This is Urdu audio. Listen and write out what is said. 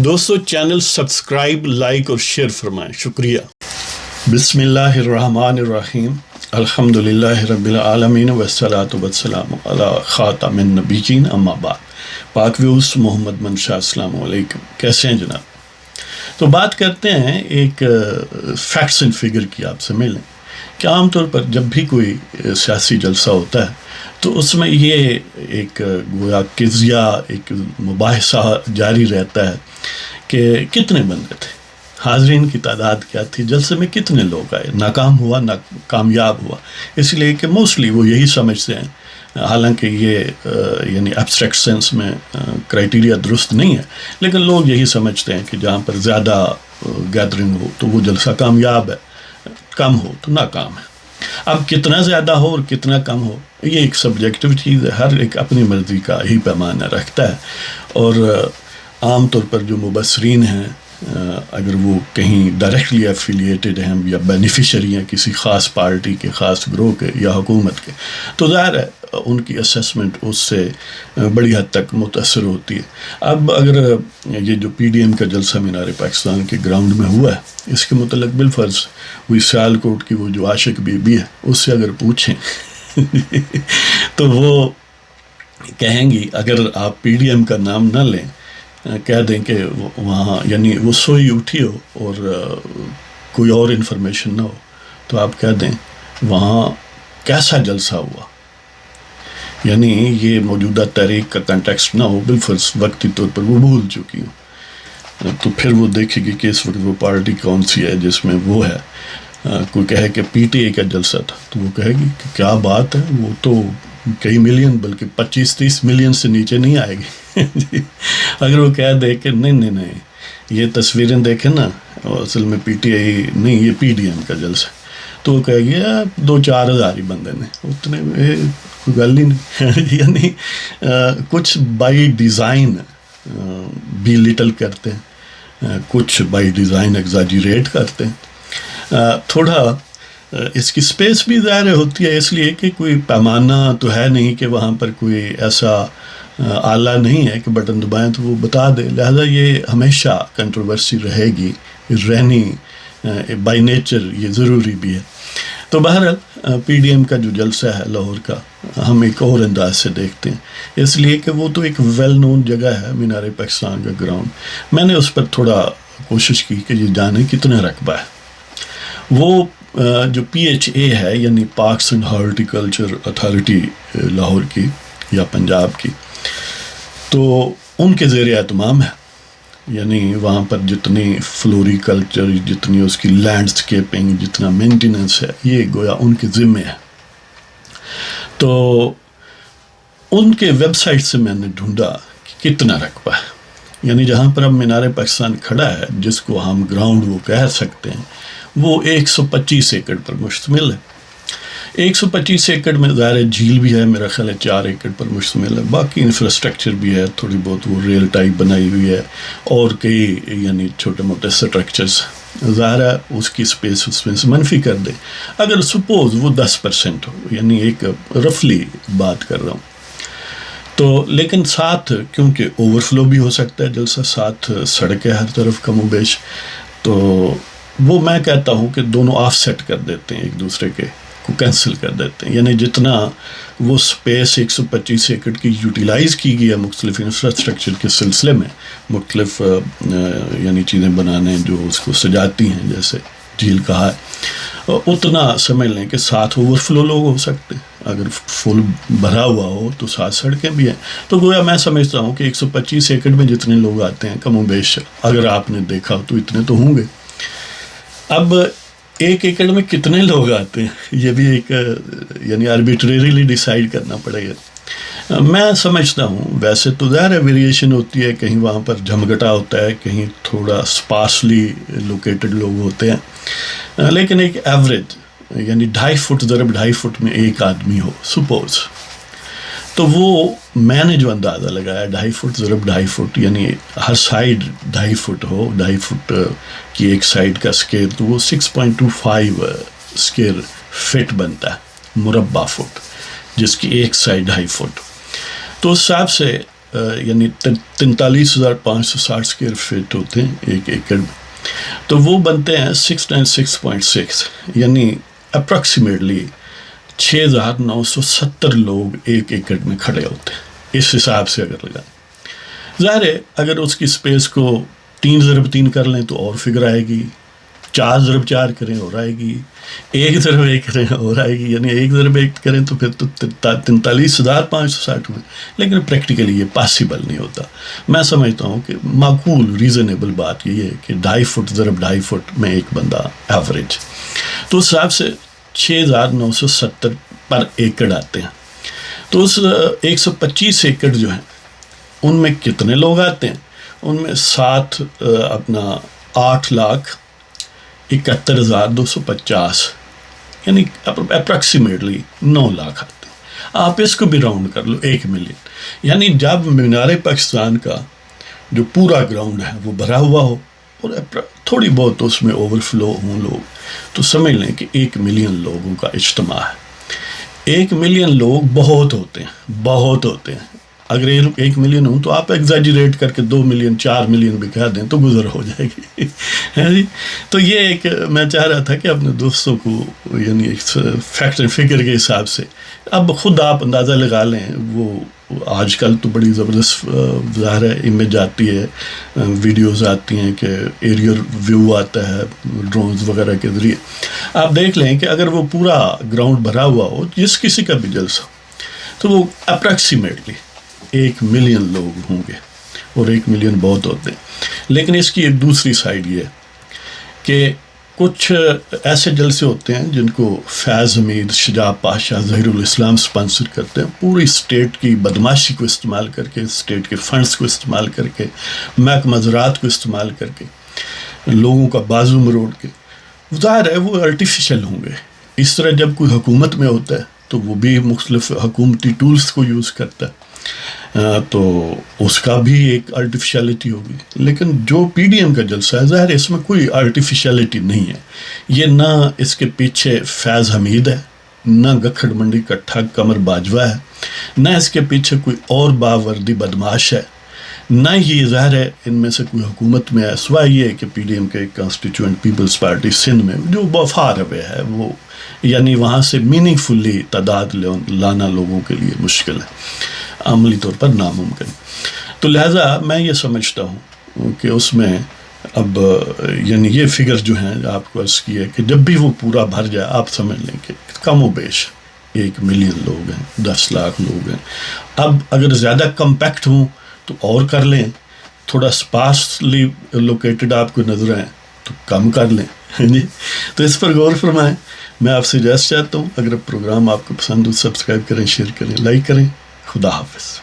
دوستو چینل سبسکرائب، لائک اور شیئر فرمائیں، شکریہ۔ بسم اللہ الرحمن الرحیم، الحمدللہ رب العالمین والصلاة والسلام علی خاتم النبیین، اما بعد۔ پاک ویوز محمد منشا، السلام علیکم، کیسے ہیں جناب؟ تو بات کرتے ہیں ایک فیکٹس اینڈ فگر کی، آپ سے ملیں کہ عام طور پر جب بھی کوئی سیاسی جلسہ ہوتا ہے تو اس میں یہ ایک گویا قضیہ، ایک مباحثہ جاری رہتا ہے کہ کتنے بندے تھے، حاضرین کی تعداد کیا تھی، جلسے میں کتنے لوگ آئے، ناکام ہوا، کامیاب ہوا۔ اس لیے کہ موسٹلی وہ یہی سمجھتے ہیں، حالانکہ یہ یعنی ایبسٹریکٹ سینس میں کرائٹیریا درست نہیں ہے، لیکن لوگ یہی سمجھتے ہیں کہ جہاں پر زیادہ گیدرنگ ہو تو وہ جلسہ کامیاب ہے، کم ہو تو ناکام ہے۔ اب کتنا زیادہ ہو اور کتنا کم ہو یہ ایک سبجیکٹو چیز ہے، ہر ایک اپنی مرضی کا ہی پیمانہ رکھتا ہے، اور عام طور پر جو مبصرین ہیں اگر وہ کہیں ڈائریکٹلی ایفیلیٹڈ ہیں یا بینیفیشری ہیں کسی خاص پارٹی کے، خاص گروہ کے یا حکومت کے، تو ظاہر ہے ان کی اسیسمنٹ اس سے بڑی حد تک متاثر ہوتی ہے۔ اب اگر یہ جو پی ڈی ایم کا جلسہ مینار پاکستان کے گراؤنڈ میں ہوا ہے، اس کے متعلق بالفرض ہوئی سیالکوٹ کی وہ جو عاشق بی بی ہے اس سے اگر پوچھیں تو وہ کہیں گی، اگر آپ پی ڈی ایم کا نام نہ لیں، کہہ دیں کہ وہاں یعنی وہ سوئی اٹھی ہو اور کوئی اور انفارمیشن نہ ہو، تو آپ کہہ دیں وہاں کیسا جلسہ ہوا، یعنی یہ موجودہ تحریک کا کنٹیکسٹ نہ ہو، بالفرض وقتی طور پر وہ بھول چکی ہوں، تو پھر وہ دیکھے گی کہ اس وقت وہ پارٹی کون سی ہے جس میں وہ ہے۔ کوئی کہے کہ پی ٹی اے کا جلسہ تھا تو وہ کہے گی کہ کیا بات ہے، وہ تو کئی ملین بلکہ 25-30 ملین سے نیچے نہیں آئے گی۔ اگر وہ کہہ دے کہ نہیں یہ تصویریں دیکھیں نا، اصل میں پی ٹی آئی نہیں، یہ پی ڈی ایم کا جلسہ، تو وہ کہے گی 2-4 ہزار ہی بندے نے، اتنے کوئی گل ہی نہیں۔ یعنی کچھ بائی ڈیزائن بھی لٹل کرتے ہیں، کچھ بائی ڈیزائن ایگزاجریٹ کرتے ہیں۔ تھوڑا اس کی سپیس بھی ظاہر ہوتی ہے، اس لیے کہ کوئی پیمانہ تو ہے نہیں کہ وہاں پر کوئی ایسا آلہ نہیں ہے کہ بٹن دبائیں تو وہ بتا دے، لہذا یہ ہمیشہ کنٹروورسی رہے گی، رہنی بائی نیچر یہ ضروری بھی ہے۔ تو بہرحال پی ڈی ایم کا جو جلسہ ہے لاہور کا، ہم ایک اور انداز سے دیکھتے ہیں، اس لیے کہ وہ تو ایک ویل نون جگہ ہے مینار پاکستان کا گراؤنڈ۔ میں نے اس پر تھوڑا کوشش کی کہ یہ جانے کتنا رقبہ ہے۔ وہ جو پی ایچ اے ہے یعنی parks and horticulture authority Lahore کی یا پنجاب کی، تو ان کے زیر اہتمام ہے، یعنی وہاں پر جتنی فلوری کلچر، جتنی اس کی لینڈسکیپنگ، جتنا مینٹیننس ہے، یہ گویا ان کے ذمے ہے۔ تو ان کے ویب سائٹ سے میں نے ڈھونڈا کہ کتنا رقبہ ہے، یعنی جہاں پر اب مینار پاکستان کھڑا ہے، جس کو ہم گراؤنڈ وہ کہہ سکتے ہیں، وہ 125 ایکڑ پر مشتمل ہے۔ 125 ایکڑ میں ظاہر جھیل بھی ہے، میرا خیال ہے 4 ایکڑ پر مشتمل ہے، باقی انفراسٹرکچر بھی ہے، تھوڑی بہت وہ ریل ٹائپ بنائی ہوئی ہے، اور کئی یعنی چھوٹے موٹے سٹرکچرز، ظاہر ہے اس کی سپیس اس میں سے منفی کر دے، اگر سپوز وہ 10% ہو، یعنی ایک رفلی بات کر رہا ہوں، تو لیکن ساتھ کیونکہ اوور فلو بھی ہو سکتا ہے جلسہ، ساتھ سڑکیں ہر طرف کم و بیش، تو وہ میں کہتا ہوں کہ دونوں آف سیٹ کر دیتے ہیں، ایک دوسرے کے کو کینسل کر دیتے ہیں، یعنی جتنا وہ سپیس 125 ایکڑ کی یوٹیلائز کی گئی ہے مختلف انفراسٹرکچر کے سلسلے میں، مختلف یعنی چیزیں بنانے جو اس کو سجاتی ہیں، جیسے جھیل کہا ہے، اتنا سمجھ لیں کہ ساتھ اوور فلو لوگ ہو سکتے ہیں، اگر فل بھرا ہوا ہو تو ساتھ سڑکیں بھی ہیں، تو گویا میں سمجھتا ہوں کہ 125 ایکڑ میں جتنے لوگ آتے ہیں کم و بیش، اگر آپ نے دیکھا تو اتنے تو ہوں گے۔ اب 1 ایکڑ میں کتنے لوگ آتے ہیں یہ بھی ایک یعنی آربیٹریریلی ڈیسائیڈ کرنا پڑے گا۔ میں سمجھتا ہوں ویسے تو ظاہر ویریشن ہوتی ہے، کہیں وہاں پر جھمگٹا ہوتا ہے، کہیں تھوڑا سپارسلی لوکیٹڈ لوگ ہوتے ہیں، لیکن ایک ایوریج یعنی 2.5 فٹ ضرب 2.5 فٹ میں ایک آدمی ہو سپوز، تو وہ میں نے جو اندازہ لگایا 2.5 فٹ ضرب 2.5 فٹ، یعنی ہر سائڈ 2.5 فٹ ہو، 2.5 فٹ کی ایک سائڈ کا اسکیئر، تو وہ 6.25 اسکیئر فٹ بنتا ہے، مربع فٹ، جس کی ایک سائڈ 2.5 فٹ۔ تو اس حساب سے یعنی 43,560 اسکوائر فٹ ہوتے ہیں ایک ایکڑ میں، تو وہ بنتے ہیں 696.6، یعنی اپروکسیمیٹلی 6,970 لوگ ایک ایکڑ میں کھڑے ہوتے ہیں، اس حساب سے اگر لگائیں۔ ظاہر ہے اگر اس کی سپیس کو 3 × 3 کر لیں تو اور فگر آئے گی، 4 × 4 کریں اور آئے گی، 1 × 1 کریں اور آئے گی، یعنی 1 × 1 کریں تو پھر تو 43,560 میں، لیکن پریکٹیکلی یہ پاسبل نہیں ہوتا۔ میں سمجھتا ہوں کہ معقول ریزنیبل بات یہ ہے کہ 2.5 فٹ ضرب 2.5 فٹ میں ایک بندہ ایوریج، تو اس حساب سے 6,970 پر ایکڑ آتے ہیں۔ تو اس 125 ایکڑ جو ہیں ان میں کتنے لوگ آتے ہیں؟ ان میں 8,71,250، یعنی اپروکسیمیٹلی 9 لاکھ آتے ہیں۔ آپ اس کو بھی راؤنڈ کر لو 1 ملین، یعنی جب مینار پاکستان کا جو پورا گراؤنڈ ہے وہ بھرا ہوا ہو اور تھوڑی بہت اس میں اوور فلو ہوں لوگ، تو سمجھ لیں کہ 1 ملین لوگوں کا اجتماع ہے۔ 1 ملین لوگ بہت ہوتے ہیں۔ اگر 1 ملین ہوں تو آپ ایگزیجریٹ کر کے 2 ملین 4 ملین بھی کہہ دیں تو گزر ہو جائے گی، ہے جی۔ تو یہ ایک میں چاہ رہا تھا کہ اپنے دوستوں کو یعنی ایک فیکٹ اینڈ فگر کے حساب سے اب خود آپ اندازہ لگا لیں۔ وہ آج کل تو بڑی زبردست ظاہر ہے امیج آتی ہے، ویڈیوز آتی ہیں کہ ایریل ویو آتا ہے ڈرونز وغیرہ کے ذریعے، آپ دیکھ لیں کہ اگر وہ پورا گراؤنڈ بھرا ہوا ہو جس کسی کا بھی جلسہ تو وہ اپروکسیمیٹلی 1 ملین لوگ ہوں گے، اور 1 ملین بہت ہوتے ہیں۔ لیکن اس کی ایک دوسری سائڈ یہ ہے کہ کچھ ایسے جلسے ہوتے ہیں جن کو فیض حمید، شجاع پاشا، ظہیر الاسلام سپانسر کرتے ہیں، پوری اسٹیٹ کی بدماشی کو استعمال کر کے، اسٹیٹ کے فنڈز کو استعمال کر کے، محکمہ زراعت کو استعمال کر کے، لوگوں کا بازو مروڑ کے۔ ظاہر ہے وہ آرٹیفیشل ہوں گے۔ اس طرح جب کوئی حکومت میں ہوتا ہے تو وہ بھی مختلف حکومتی ٹولز کو یوز کرتا ہے، تو اس کا بھی ایک آرٹیفیشلٹی ہوگی۔ لیکن جو پی ڈی ایم کا جلسہ ہے ظاہر ہے اس میں کوئی آرٹیفیشلٹی نہیں ہے۔ یہ نہ اس کے پیچھے فیض حمید ہے، نہ گکھڑ منڈی کا ٹھگ قمر باجوہ ہے، نہ اس کے پیچھے کوئی اور باوردی بدماش ہے، نہ ہی ظاہر ہے ان میں سے کوئی حکومت میں ہے، سوائے یہ کہ پی ڈی ایم کے ایک کانسٹیٹیوئنٹ پیپلز پارٹی سندھ میں جو فار اوے ہے، وہ یعنی وہاں سے میننگ فلی تعداد لانا لوگوں کے لیے مشکل ہے، عملی طور پر ناممکن۔ تو لہٰذا میں یہ سمجھتا ہوں کہ اس میں اب یعنی یہ فگر جو ہیں آپ کو عرض کی ہے کہ جب بھی وہ پورا بھر جائے آپ سمجھ لیں کہ کم و بیش 1 ملین لوگ ہیں، 10 لاکھ لوگ ہیں۔ اب اگر زیادہ کمپیکٹ ہوں تو اور کر لیں، تھوڑا سپارسلی لوکیٹڈ آپ کو نظر آئیں تو کم کر لیں، جی۔ تو اس پر غور فرمائیں۔ میں آپ سے اجازت چاہتا ہوں، اگر پروگرام آپ کو پسند ہو سبسکرائب کریں، شیئر کریں، لائک کریں۔ خدا حافظ۔